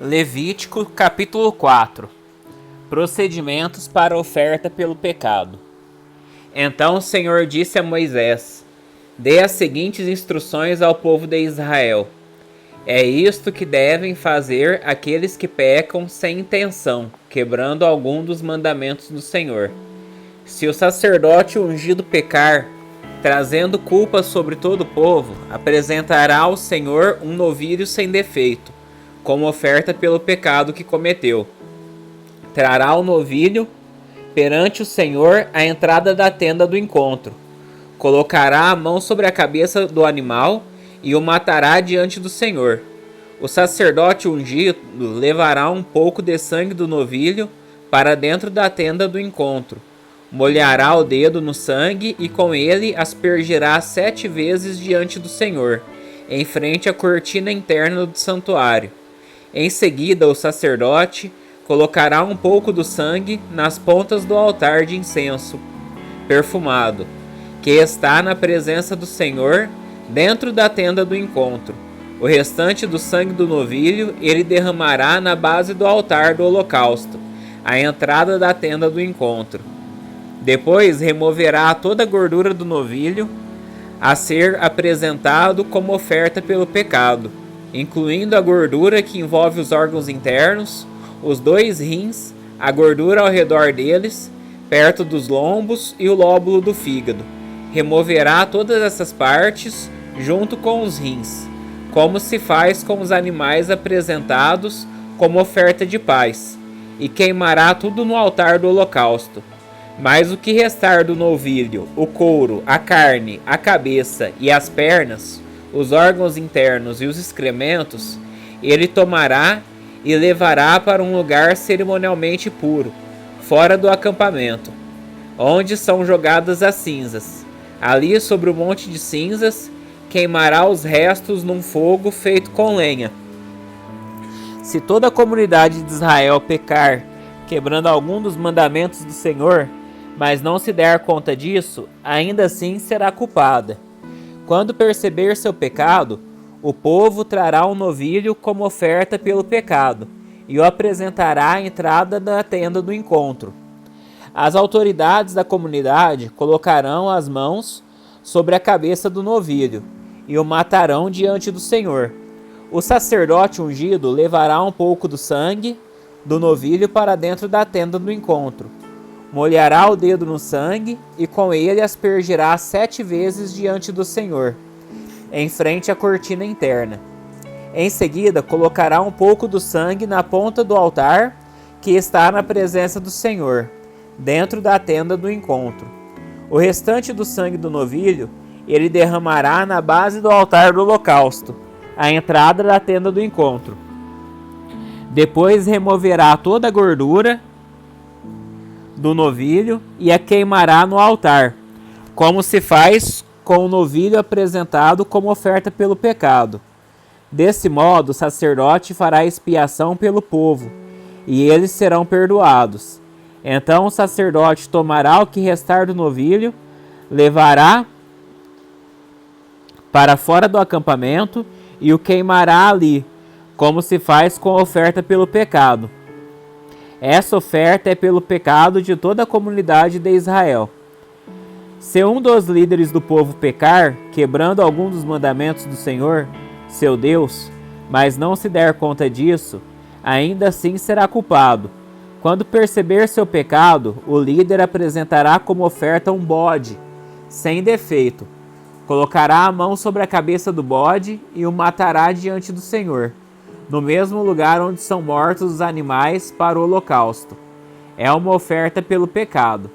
Levítico capítulo 4. Procedimentos para oferta pelo pecado. Então o Senhor disse a Moisés: Dê as seguintes instruções ao povo de Israel. É isto que devem fazer aqueles que pecam sem intenção, quebrando algum dos mandamentos do Senhor. Se o sacerdote ungido pecar, trazendo culpa sobre todo o povo, apresentará ao Senhor um novilho sem defeito, como oferta pelo pecado que cometeu. Trará o novilho perante o Senhor à entrada da tenda do encontro. Colocará a mão sobre a cabeça do animal e o matará diante do Senhor. O sacerdote ungido levará um pouco de sangue do novilho para dentro da tenda do encontro. Molhará o dedo no sangue e com ele aspergirá 7 vezes diante do Senhor, em frente à cortina interna do santuário. Em seguida, o sacerdote colocará um pouco do sangue nas pontas do altar de incenso perfumado, que está na presença do Senhor, dentro da tenda do encontro. O restante do sangue do novilho ele derramará na base do altar do holocausto, à entrada da tenda do encontro. Depois removerá toda a gordura do novilho a ser apresentado como oferta pelo pecado, incluindo a gordura que envolve os órgãos internos, os 2 rins, a gordura ao redor deles, perto dos lombos e o lóbulo do fígado. Removerá todas essas partes junto com os rins, como se faz com os animais apresentados como oferta de paz, e queimará tudo no altar do holocausto. Mas o que restar do novilho, o couro, a carne, a cabeça e as pernas, os órgãos internos e os excrementos, ele tomará e levará para um lugar cerimonialmente puro, fora do acampamento, onde são jogadas as cinzas. Ali, sobre o monte de cinzas, queimará os restos num fogo feito com lenha. Se toda a comunidade de Israel pecar, quebrando algum dos mandamentos do Senhor, mas não se der conta disso, ainda assim será culpada. Quando perceber seu pecado, o povo trará um novilho como oferta pelo pecado e o apresentará à entrada da tenda do encontro. As autoridades da comunidade colocarão as mãos sobre a cabeça do novilho e o matarão diante do Senhor. O sacerdote ungido levará um pouco do sangue do novilho para dentro da tenda do encontro. Molhará o dedo no sangue e com ele aspergirá 7 vezes diante do Senhor, em frente à cortina interna. Em seguida, colocará um pouco do sangue na ponta do altar que está na presença do Senhor, dentro da tenda do encontro. O restante do sangue do novilho ele derramará na base do altar do holocausto, à entrada da tenda do encontro. Depois removerá toda a gordura do novilho e a queimará no altar, como se faz com o novilho apresentado como oferta pelo pecado. Desse modo, o sacerdote fará expiação pelo povo, e eles serão perdoados. Então o sacerdote tomará o que restar do novilho, levará para fora do acampamento e o queimará ali, como se faz com a oferta pelo pecado. Essa oferta é pelo pecado de toda a comunidade de Israel. Se um dos líderes do povo pecar, quebrando algum dos mandamentos do Senhor, seu Deus, mas não se der conta disso, ainda assim será culpado. Quando perceber seu pecado, o líder apresentará como oferta um bode, sem defeito. Colocará a mão sobre a cabeça do bode e o matará diante do Senhor, no mesmo lugar onde são mortos os animais para o holocausto. É uma oferta pelo pecado.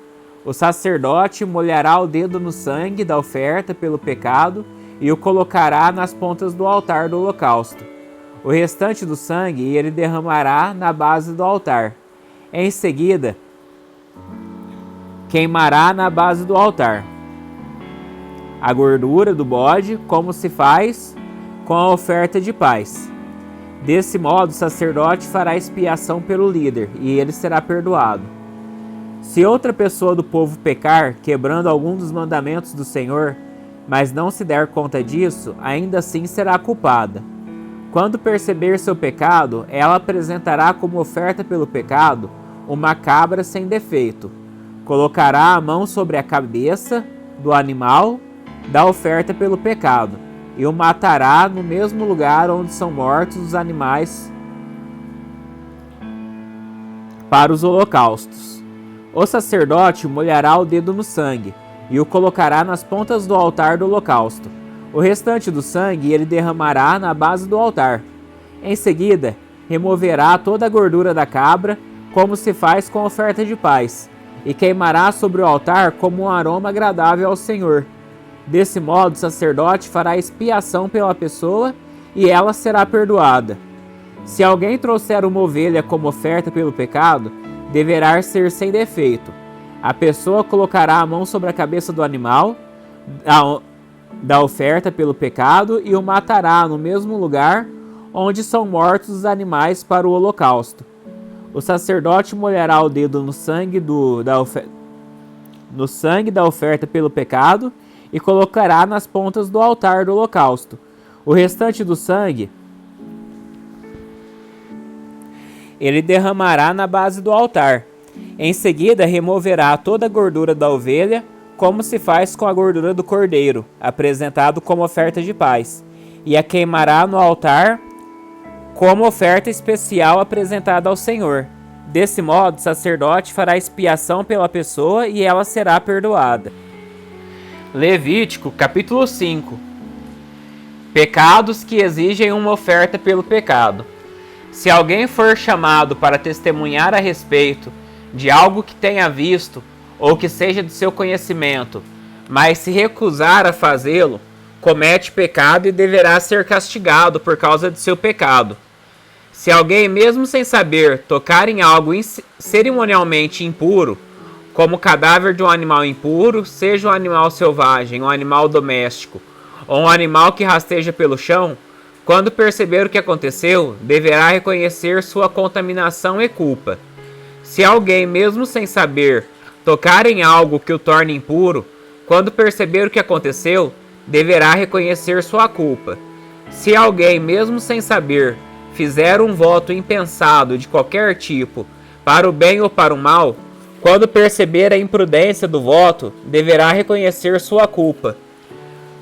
O sacerdote molhará o dedo no sangue da oferta pelo pecado e o colocará nas pontas do altar do holocausto. O restante do sangue ele derramará na base do altar. Em seguida, queimará na base do altar a gordura do bode, como se faz com a oferta de paz. Desse modo, o sacerdote fará expiação pelo líder, e ele será perdoado. Se outra pessoa do povo pecar, quebrando algum dos mandamentos do Senhor, mas não se der conta disso, ainda assim será culpada. Quando perceber seu pecado, ela apresentará como oferta pelo pecado uma cabra sem defeito. Colocará a mão sobre a cabeça do animal da oferta pelo pecado e o matará no mesmo lugar onde são mortos os animais para os holocaustos. O sacerdote molhará o dedo no sangue e o colocará nas pontas do altar do holocausto. O restante do sangue ele derramará na base do altar. Em seguida, removerá toda a gordura da cabra, como se faz com a oferta de paz, e queimará sobre o altar como um aroma agradável ao Senhor. Desse modo, o sacerdote fará expiação pela pessoa e ela será perdoada. Se alguém trouxer uma ovelha como oferta pelo pecado, deverá ser sem defeito. A pessoa colocará a mão sobre a cabeça do animal da oferta pelo pecado e o matará no mesmo lugar onde são mortos os animais para o holocausto. O sacerdote molhará o dedo no sangue da oferta pelo pecado e colocará nas pontas do altar do holocausto. O restante do sangue ele derramará na base do altar. Em seguida, removerá toda a gordura da ovelha, como se faz com a gordura do cordeiro, apresentado como oferta de paz, e a queimará no altar como oferta especial apresentada ao Senhor. Desse modo, o sacerdote fará expiação pela pessoa e ela será perdoada. Levítico, capítulo 5. Pecados que exigem uma oferta pelo pecado. Se alguém for chamado para testemunhar a respeito de algo que tenha visto ou que seja de seu conhecimento, mas se recusar a fazê-lo, comete pecado e deverá ser castigado por causa de seu pecado. Se alguém, mesmo sem saber, tocar em algo cerimonialmente impuro, como o cadáver de um animal impuro, seja um animal selvagem, um animal doméstico, ou um animal que rasteja pelo chão, quando perceber o que aconteceu, deverá reconhecer sua contaminação e culpa. Se alguém, mesmo sem saber, tocar em algo que o torne impuro, quando perceber o que aconteceu, deverá reconhecer sua culpa. Se alguém, mesmo sem saber, fizer um voto impensado de qualquer tipo, para o bem ou para o mal, quando perceber a imprudência do voto, deverá reconhecer sua culpa.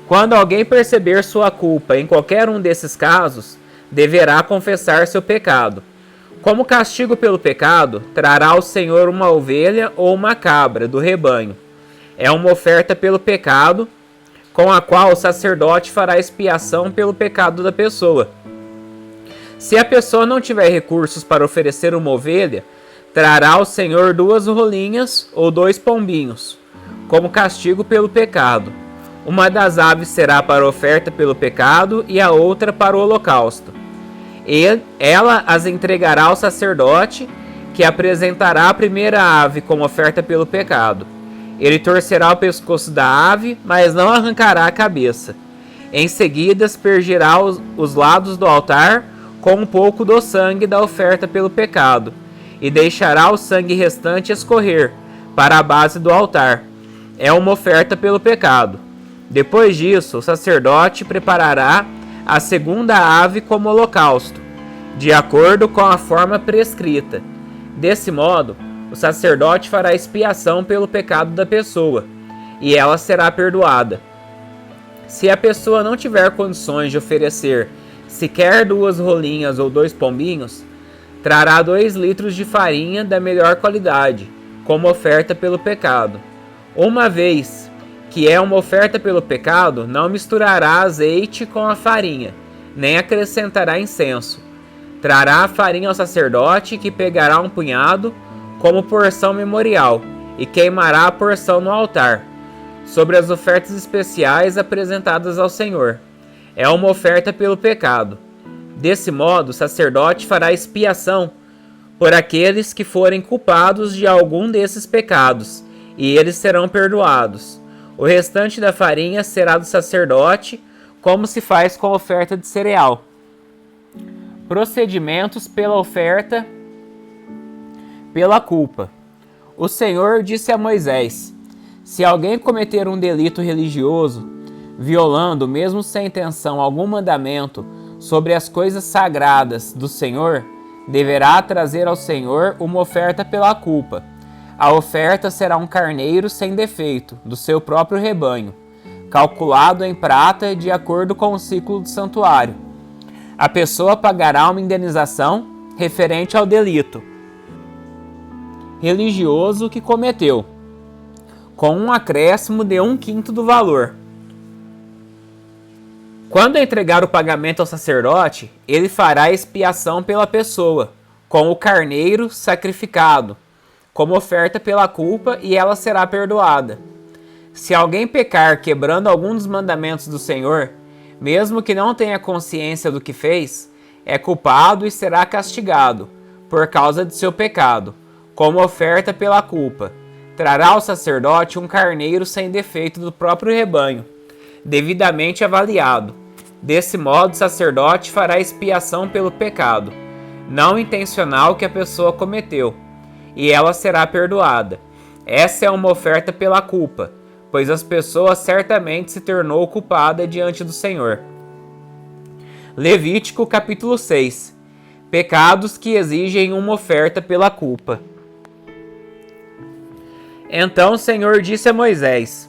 Quando alguém perceber sua culpa em qualquer um desses casos, deverá confessar seu pecado. Como castigo pelo pecado, trará ao Senhor uma ovelha ou uma cabra do rebanho. É uma oferta pelo pecado, com a qual o sacerdote fará expiação pelo pecado da pessoa. Se a pessoa não tiver recursos para oferecer uma ovelha, trará ao Senhor 2 rolinhas ou 2 pombinhos, como castigo pelo pecado. Uma das aves será para oferta pelo pecado e a outra para o holocausto. Ela as entregará ao sacerdote, que apresentará a primeira ave como oferta pelo pecado. Ele torcerá o pescoço da ave, mas não arrancará a cabeça. Em seguida, aspergirá os lados do altar com um pouco do sangue da oferta pelo pecado, e deixará o sangue restante escorrer para a base do altar. É uma oferta pelo pecado. Depois disso, o sacerdote preparará a segunda ave como holocausto, de acordo com a forma prescrita. Desse modo, o sacerdote fará expiação pelo pecado da pessoa, e ela será perdoada. Se a pessoa não tiver condições de oferecer sequer 2 rolinhas ou 2 pombinhos, trará 2 litros de farinha da melhor qualidade, como oferta pelo pecado. Uma vez que é uma oferta pelo pecado, não misturará azeite com a farinha, nem acrescentará incenso. Trará a farinha ao sacerdote, que pegará um punhado como porção memorial, e queimará a porção no altar, sobre as ofertas especiais apresentadas ao Senhor. É uma oferta pelo pecado. Desse modo, o sacerdote fará expiação por aqueles que forem culpados de algum desses pecados, e eles serão perdoados. O restante da farinha será do sacerdote, como se faz com a oferta de cereal. Procedimentos pela oferta pela culpa. O Senhor disse a Moisés: se alguém cometer um delito religioso, violando, mesmo sem intenção, algum mandamento sobre as coisas sagradas do Senhor, deverá trazer ao Senhor uma oferta pela culpa. A oferta será um carneiro sem defeito, do seu próprio rebanho, calculado em prata de acordo com o ciclo do santuário. A pessoa pagará uma indenização referente ao delito religioso que cometeu, com um acréscimo de 1/5 do valor. Quando entregar o pagamento ao sacerdote, ele fará expiação pela pessoa, com o carneiro sacrificado, como oferta pela culpa, e ela será perdoada. Se alguém pecar quebrando algum dos mandamentos do Senhor, mesmo que não tenha consciência do que fez, é culpado e será castigado, por causa de seu pecado, como oferta pela culpa. Trará ao sacerdote um carneiro sem defeito do próprio rebanho, devidamente avaliado. Desse modo, o sacerdote fará expiação pelo pecado não intencional que a pessoa cometeu, e ela será perdoada. Essa é uma oferta pela culpa, pois as pessoas certamente se tornou culpada diante do Senhor. Levítico capítulo 6. Pecados que exigem uma oferta pela culpa. Então o Senhor disse a Moisés: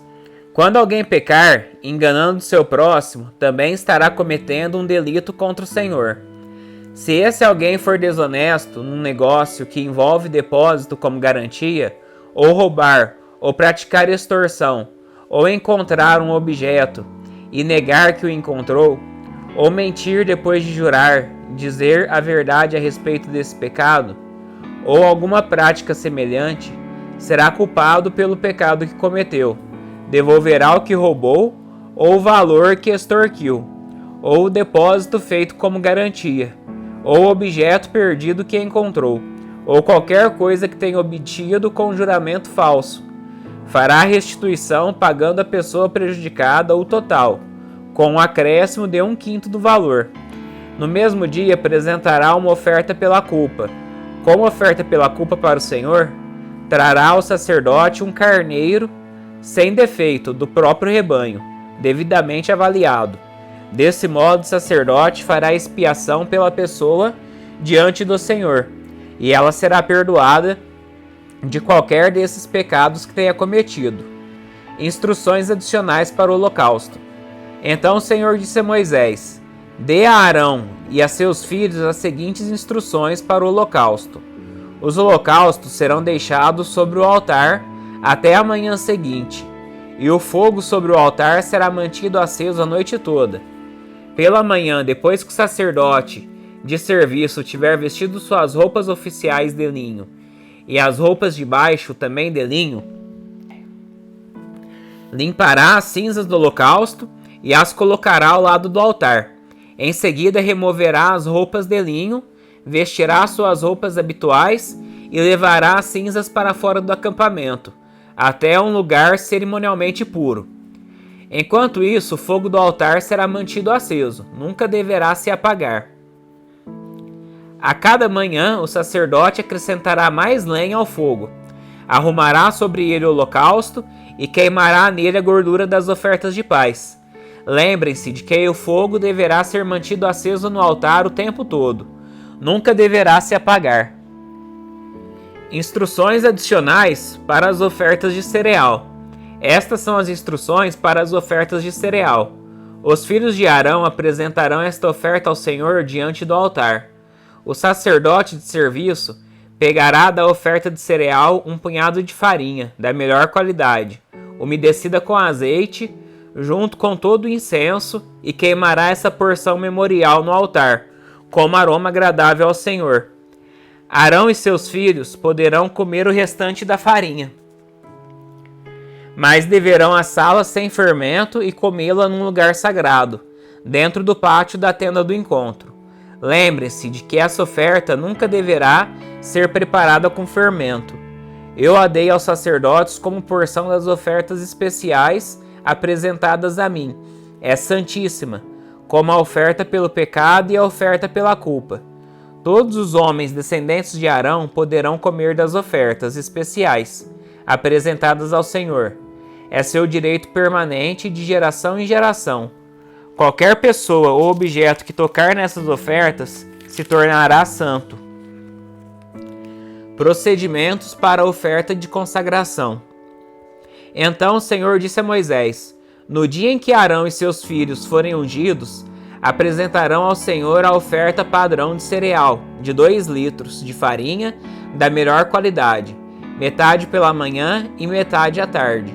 quando alguém pecar, enganando seu próximo, também estará cometendo um delito contra o Senhor. Se esse alguém for desonesto num negócio que envolve depósito como garantia, ou roubar, ou praticar extorsão, ou encontrar um objeto e negar que o encontrou, ou mentir depois de jurar, dizer a verdade a respeito desse pecado, ou alguma prática semelhante, será culpado pelo pecado que cometeu. Devolverá o que roubou, ou o valor que extorquiu, ou o depósito feito como garantia, ou o objeto perdido que encontrou, ou qualquer coisa que tenha obtido com juramento falso. Fará a restituição pagando a pessoa prejudicada o total, com um acréscimo de 1/5 do valor. No mesmo dia apresentará uma oferta pela culpa. Como oferta pela culpa para o Senhor, trará ao sacerdote um carneiro sem defeito do próprio rebanho, devidamente avaliado. Desse modo, o sacerdote fará expiação pela pessoa diante do Senhor, e ela será perdoada de qualquer desses pecados que tenha cometido. Instruções adicionais para o holocausto. Então o Senhor disse a Moisés: dê a Arão e a seus filhos as seguintes instruções para o holocausto. Os holocaustos serão deixados sobre o altar até a manhã seguinte, e o fogo sobre o altar será mantido aceso a noite toda. Pela manhã, depois que o sacerdote de serviço tiver vestido suas roupas oficiais de linho, e as roupas de baixo também de linho, limpará as cinzas do holocausto e as colocará ao lado do altar. Em seguida, removerá as roupas de linho, vestirá suas roupas habituais e levará as cinzas para fora do acampamento, até um lugar cerimonialmente puro. Enquanto isso, o fogo do altar será mantido aceso, nunca deverá se apagar. A cada manhã, o sacerdote acrescentará mais lenha ao fogo, arrumará sobre ele o holocausto e queimará nele a gordura das ofertas de paz. Lembrem-se de que o fogo deverá ser mantido aceso no altar o tempo todo, nunca deverá se apagar. Instruções adicionais para as ofertas de cereal. Estas são as instruções para as ofertas de cereal. Os filhos de Arão apresentarão esta oferta ao Senhor diante do altar. O sacerdote de serviço pegará da oferta de cereal um punhado de farinha, da melhor qualidade, umedecida com azeite, junto com todo o incenso, e queimará essa porção memorial no altar, como aroma agradável ao Senhor. Arão e seus filhos poderão comer o restante da farinha, mas deverão assá-la sem fermento e comê-la num lugar sagrado, dentro do pátio da tenda do encontro. Lembre-se de que essa oferta nunca deverá ser preparada com fermento. Eu a dei aos sacerdotes como porção das ofertas especiais apresentadas a mim. É santíssima, como a oferta pelo pecado e a oferta pela culpa. Todos os homens descendentes de Arão poderão comer das ofertas especiais apresentadas ao Senhor. É seu direito permanente de geração em geração. Qualquer pessoa ou objeto que tocar nessas ofertas se tornará santo. Procedimentos para a oferta de consagração. Então o Senhor disse a Moisés: no dia em que Arão e seus filhos forem ungidos, apresentarão ao Senhor a oferta padrão de cereal, de 2 litros, de farinha, da melhor qualidade, metade pela manhã e metade à tarde.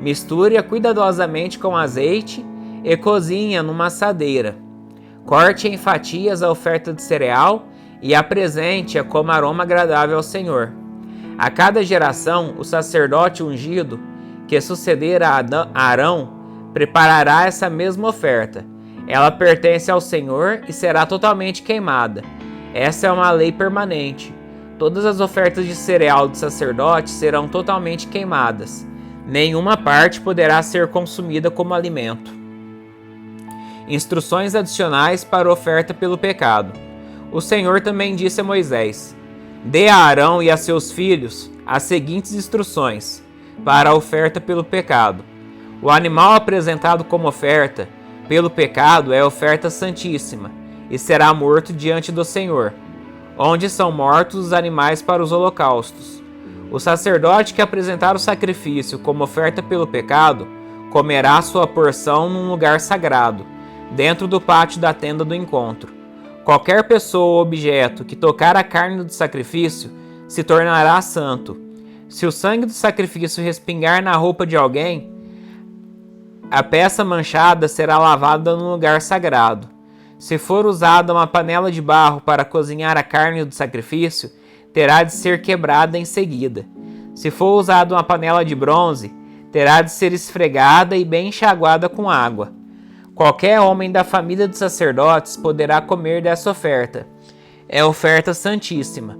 Misture-a cuidadosamente com azeite e cozinhe-a numa assadeira. Corte em fatias a oferta de cereal e apresente-a como aroma agradável ao Senhor. A cada geração, o sacerdote ungido, que suceder a Arão, preparará essa mesma oferta. Ela pertence ao Senhor e será totalmente queimada. Essa é uma lei permanente. Todas as ofertas de cereal do sacerdote serão totalmente queimadas. Nenhuma parte poderá ser consumida como alimento. Instruções adicionais para a oferta pelo pecado. O Senhor também disse a Moisés: dê a Arão e a seus filhos as seguintes instruções para a oferta pelo pecado. O animal apresentado como oferta pelo pecado é oferta santíssima e será morto diante do Senhor, onde são mortos os animais para os holocaustos. O sacerdote que apresentar o sacrifício como oferta pelo pecado comerá sua porção num lugar sagrado, dentro do pátio da tenda do encontro. Qualquer pessoa ou objeto que tocar a carne do sacrifício se tornará santo. Se o sangue do sacrifício respingar na roupa de alguém, a peça manchada será lavada num lugar sagrado. Se for usada uma panela de barro para cozinhar a carne do sacrifício, terá de ser quebrada em seguida. Se for usada uma panela de bronze, terá de ser esfregada e bem enxaguada com água. Qualquer homem da família dos sacerdotes poderá comer dessa oferta. É oferta santíssima.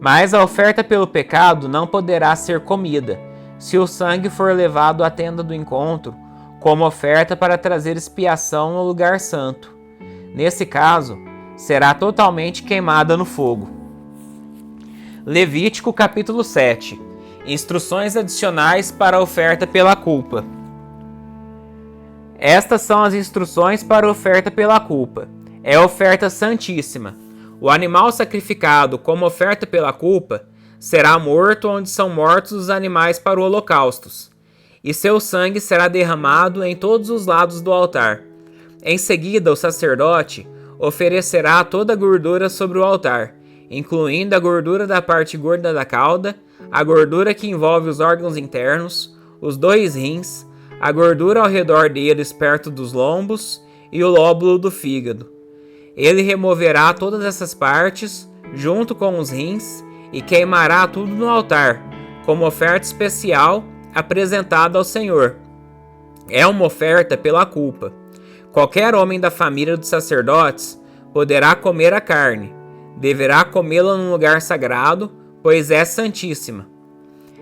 Mas a oferta pelo pecado não poderá ser comida, se o sangue for levado à tenda do encontro, como oferta para trazer expiação no lugar santo. Nesse caso, será totalmente queimada no fogo. Levítico capítulo 7. Instruções adicionais para a oferta pela culpa. Estas são as instruções para a oferta pela culpa. É oferta santíssima. O animal sacrificado como oferta pela culpa será morto onde são mortos os animais para o holocaustos, e seu sangue será derramado em todos os lados do altar. Em seguida, o sacerdote oferecerá toda a gordura sobre o altar, incluindo a gordura da parte gorda da cauda, a gordura que envolve os órgãos internos, os 2 rins, a gordura ao redor deles perto dos lombos e o lóbulo do fígado. Ele removerá todas essas partes, junto com os rins, e queimará tudo no altar, como oferta especial apresentada ao Senhor. É uma oferta pela culpa. Qualquer homem da família dos sacerdotes poderá comer a carne. Deverá comê-la num lugar sagrado, pois é santíssima.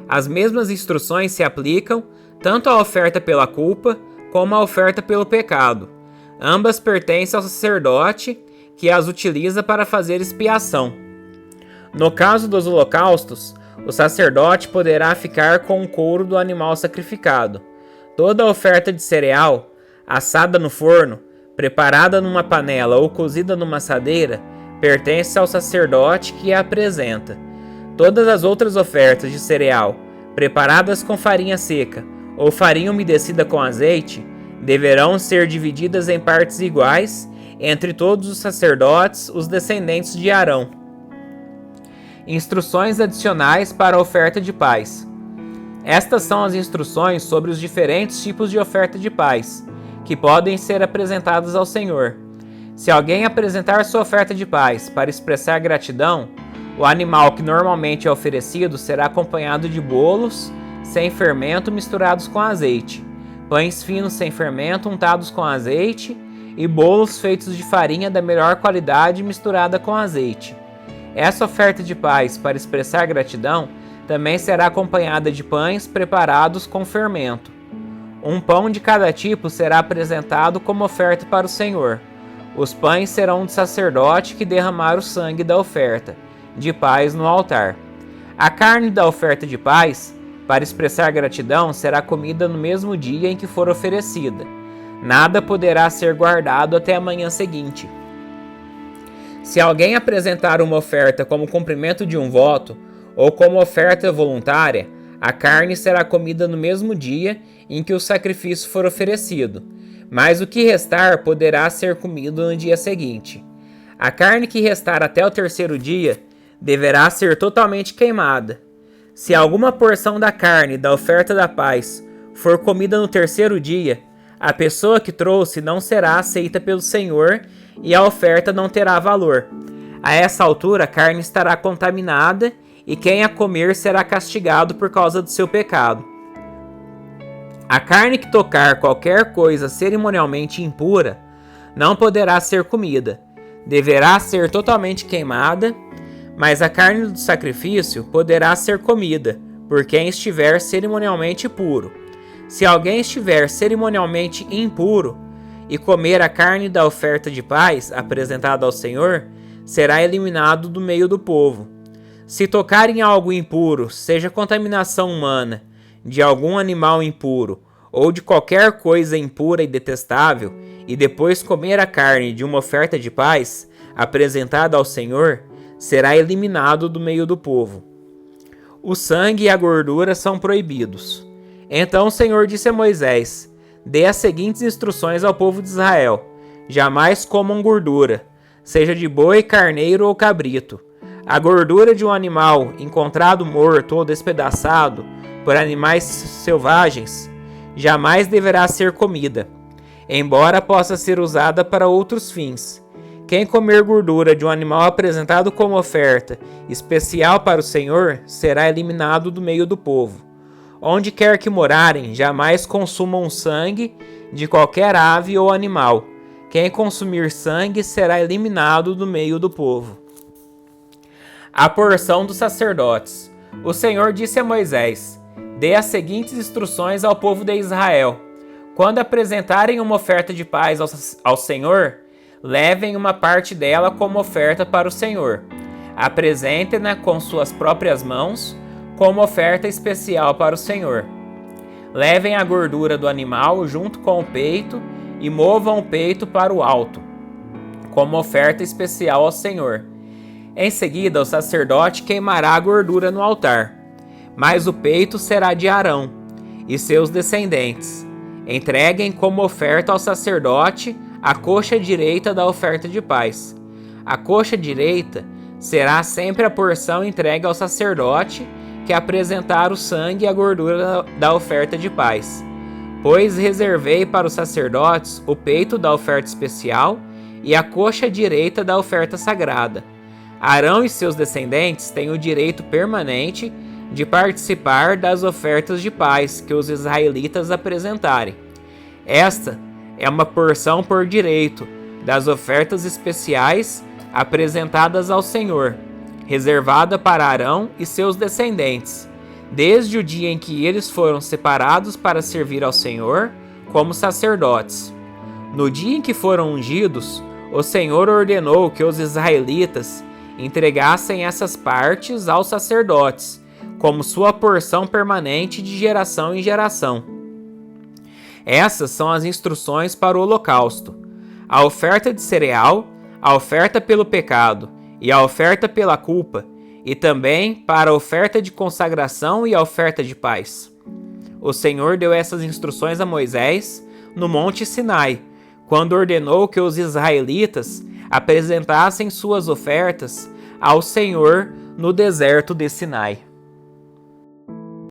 As mesmas instruções se aplicam tanto à oferta pela culpa como à oferta pelo pecado. Ambas pertencem ao sacerdote, que as utiliza para fazer expiação. No caso dos holocaustos, o sacerdote poderá ficar com o couro do animal sacrificado. Toda oferta de cereal, assada no forno, preparada numa panela ou cozida numa assadeira, pertence ao sacerdote que a apresenta. Todas as outras ofertas de cereal, preparadas com farinha seca ou farinha umedecida com azeite, deverão ser divididas em partes iguais entre todos os sacerdotes, os descendentes de Arão. Instruções adicionais para a oferta de paz. Estas são as instruções sobre os diferentes tipos de oferta de paz, que podem ser apresentadas ao Senhor. Se alguém apresentar sua oferta de paz para expressar gratidão, o animal que normalmente é oferecido será acompanhado de bolos sem fermento misturados com azeite, pães finos sem fermento untados com azeite e bolos feitos de farinha da melhor qualidade misturada com azeite. Essa oferta de paz para expressar gratidão também será acompanhada de pães preparados com fermento. Um pão de cada tipo será apresentado como oferta para o Senhor. Os pães serão do sacerdote que derramar o sangue da oferta de paz no altar. A carne da oferta de paz, para expressar gratidão, será comida no mesmo dia em que for oferecida. nada poderá ser guardado até a manhã seguinte. Se alguém apresentar uma oferta como cumprimento de um voto, ou como oferta voluntária, a carne será comida no mesmo dia em que o sacrifício for oferecido, mas o que restar poderá ser comido no dia seguinte. A carne que restar até o terceiro dia deverá ser totalmente queimada. Se alguma porção da carne da oferta da paz for comida no terceiro dia, a pessoa que trouxe não será aceita pelo Senhor e a oferta não terá valor. A essa altura, a carne estará contaminada e quem a comer será castigado por causa do seu pecado. A carne que tocar qualquer coisa cerimonialmente impura não poderá ser comida. Deverá ser totalmente queimada, mas a carne do sacrifício poderá ser comida por quem estiver cerimonialmente puro. Se alguém estiver cerimonialmente impuro e comer a carne da oferta de paz apresentada ao Senhor, será eliminado do meio do povo. Se tocar em algo impuro, seja contaminação humana, de algum animal impuro, ou de qualquer coisa impura e detestável, e depois comer a carne de uma oferta de paz, apresentada ao Senhor, será eliminado do meio do povo. O sangue e a gordura são proibidos. Então o Senhor disse a Moisés: dê as seguintes instruções ao povo de Israel: jamais comam gordura, seja de boi, carneiro ou cabrito. A gordura de um animal encontrado morto ou despedaçado por animais selvagens jamais deverá ser comida, embora possa ser usada para outros fins. Quem comer gordura de um animal apresentado como oferta especial para o Senhor será eliminado do meio do povo. Onde quer que morarem, jamais consumam sangue de qualquer ave ou animal. Quem consumir sangue será eliminado do meio do povo. A porção dos sacerdotes. O Senhor disse a Moisés: dê as seguintes instruções ao povo de Israel: quando apresentarem uma oferta de paz ao Senhor, levem uma parte dela como oferta para o Senhor. Apresentem-na com suas próprias mãos, como oferta especial para o Senhor. Levem a gordura do animal junto com o peito e movam o peito para o alto, como oferta especial ao Senhor. Em seguida, o sacerdote queimará a gordura no altar, mas o peito será de Arão e seus descendentes. Entreguem como oferta ao sacerdote a coxa direita da oferta de paz. A coxa direita será sempre a porção entregue ao sacerdote que apresentar o sangue e a gordura da oferta de paz. Pois reservei para os sacerdotes o peito da oferta especial e a coxa direita da oferta sagrada. Arão e seus descendentes têm o direito permanente de participar das ofertas de paz que os israelitas apresentarem. Esta é uma porção por direito das ofertas especiais apresentadas ao Senhor, reservada para Arão e seus descendentes, desde o dia em que eles foram separados para servir ao Senhor como sacerdotes. No dia em que foram ungidos, o Senhor ordenou que os israelitas entregassem essas partes aos sacerdotes, como sua porção permanente de geração em geração. Essas são as instruções para o holocausto: a oferta de cereal, a oferta pelo pecado e a oferta pela culpa, e também para a oferta de consagração e a oferta de paz. O Senhor deu essas instruções a Moisés no Monte Sinai, quando ordenou que os israelitas apresentassem suas ofertas ao Senhor no deserto de Sinai.